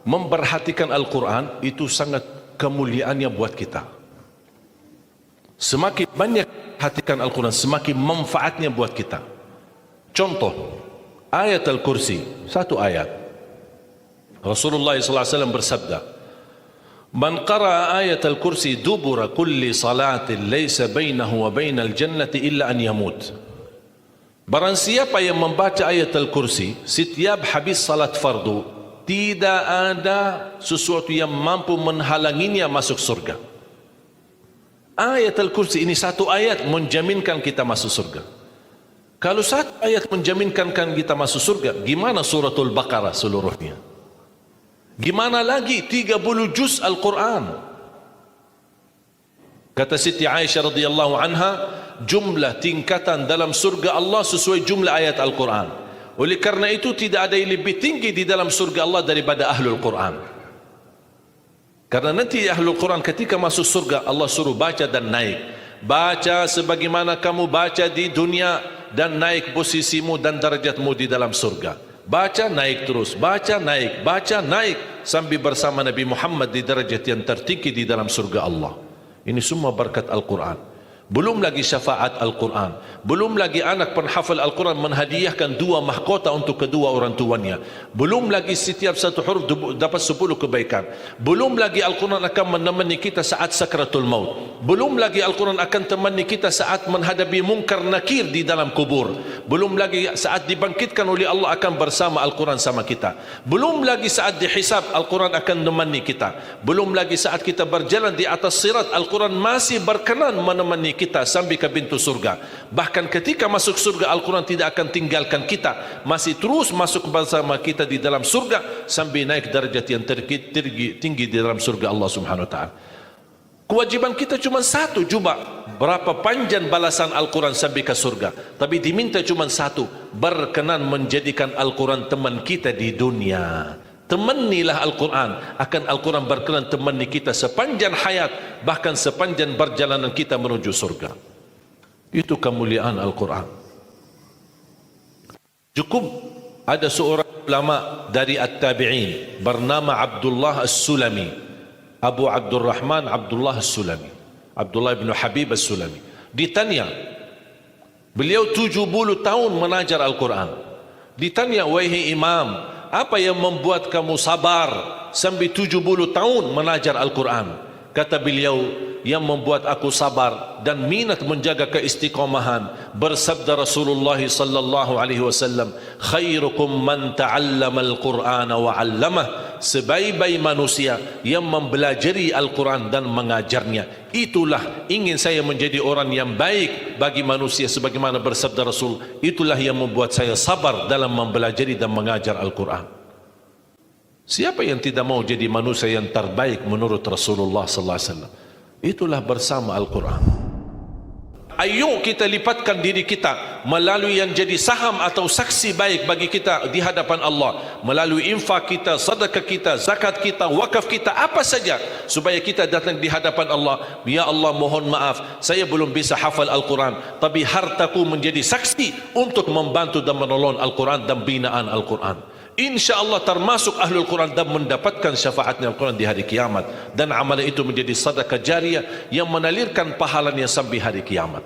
memperhatikan Al-Quran itu sangat kemuliaannya buat kita. Semakin banyak perhatikan Al-Quran, semakin manfaatnya buat kita. Contoh, ayat Al-Kursi, satu ayat. Rasulullah SAW bersabda, "Man qara'a ayat Al-Kursi dubura kulli salatin laysa bainahu wa bainal jannati illa an yamut." Barang siapa yang membaca ayat Al-Kursi setiap habis salat fardu, tidak ada sesuatu yang mampu menghalanginya masuk surga. Ayat Al-Kursi ini satu ayat menjaminkan kita masuk surga. Kalau satu ayat menjaminkan kita masuk surga, gimana suratul Baqarah seluruhnya? Gimana lagi 30 juz Al-Quran? Kata Siti Aisyah radhiyallahu anha, jumlah tingkatan dalam surga Allah sesuai jumlah ayat Al-Quran. Oleh karena itu tidak ada yang lebih tinggi di dalam surga Allah daripada Ahlul Quran. Karena nanti Ahlul Quran ketika masuk surga, Allah suruh baca dan naik. Baca sebagaimana kamu baca di dunia dan naik posisimu dan darajatmu di dalam surga. Baca naik terus, baca naik sampai bersama Nabi Muhammad di darajat yang tertinggi di dalam surga Allah. Ini semua berkat Al-Quran. Belum lagi syafaat Al-Quran, belum lagi anak penghafal Al-Quran menghadiahkan 2 mahkota untuk kedua orang tuanya, belum lagi setiap satu huruf dapat 10 kebaikan, belum lagi Al-Quran akan menemani kita saat sakratul maut, belum lagi Al-Quran akan temani kita saat menghadapi mungkar nakir di dalam kubur, belum lagi saat dibangkitkan oleh Allah akan bersama Al-Quran sama kita, belum lagi saat dihisab Al-Quran akan menemani kita, belum lagi saat kita berjalan di atas sirat Al-Quran masih berkenan menemani kita sampai ke pintu surga. Bahkan ketika masuk surga Al-Quran tidak akan tinggalkan kita, masih terus masuk bersama kita di dalam surga sampai naik darjat yang tinggi di dalam surga Allah Subhanahu wa taala. Kewajiban kita cuma satu, coba berapa panjang balasan Al-Quran sampai ke surga, tapi diminta cuma satu, berkenan menjadikan Al-Quran teman kita di dunia. Temanilah Al-Quran, akan Al-Quran berkenan temani kita sepanjang hayat, bahkan sepanjang perjalanan kita menuju surga. Itu kemuliaan Al-Quran. Cukup ada seorang ulama dari At-Tabi'in bernama Abdullah As-Sulami, Abu Abdurrahman Abdullah As-Sulami, Abdullah bin Habib As-Sulami. Ditanya, beliau 70 tahun mengajar Al-Quran. Ditanya, wahai imam, apa yang membuat kamu sabar sampai 70 tahun mengajar Al-Quran? Kata beliau, yang membuat aku sabar dan minat menjaga keistiqomahan, bersabda Rasulullah sallallahu alaihi wasallam, khairukum man ta'allama al-Qur'ana wa 'allamah, sebaik-baik manusia yang mempelajari Al-Quran dan mengajarnya. Itulah ingin saya menjadi orang yang baik bagi manusia, sebagaimana bersabda Rasul, itulah yang membuat saya sabar dalam mempelajari dan mengajar Al-Quran. Siapa yang tidak mau jadi manusia yang terbaik menurut Rasulullah sallallahu alaihi wasallam? Itulah bersama Al-Quran. Ayo kita lipatkan diri kita melalui yang jadi saham atau saksi baik bagi kita di hadapan Allah, melalui infak kita, sedekah kita, zakat kita, wakaf kita, apa saja, supaya kita datang di hadapan Allah. Ya Allah, mohon maaf, saya belum bisa hafal Al-Quran, tapi hartaku menjadi saksi untuk membantu dan menolong Al-Quran dan binaan Al-Quran. InsyaAllah termasuk Ahlul Quran dan mendapatkan syafaatnya Al-Quran di hari kiamat, dan amalan itu menjadi sedekah jariah yang menalirkan pahalanya sampai hari kiamat.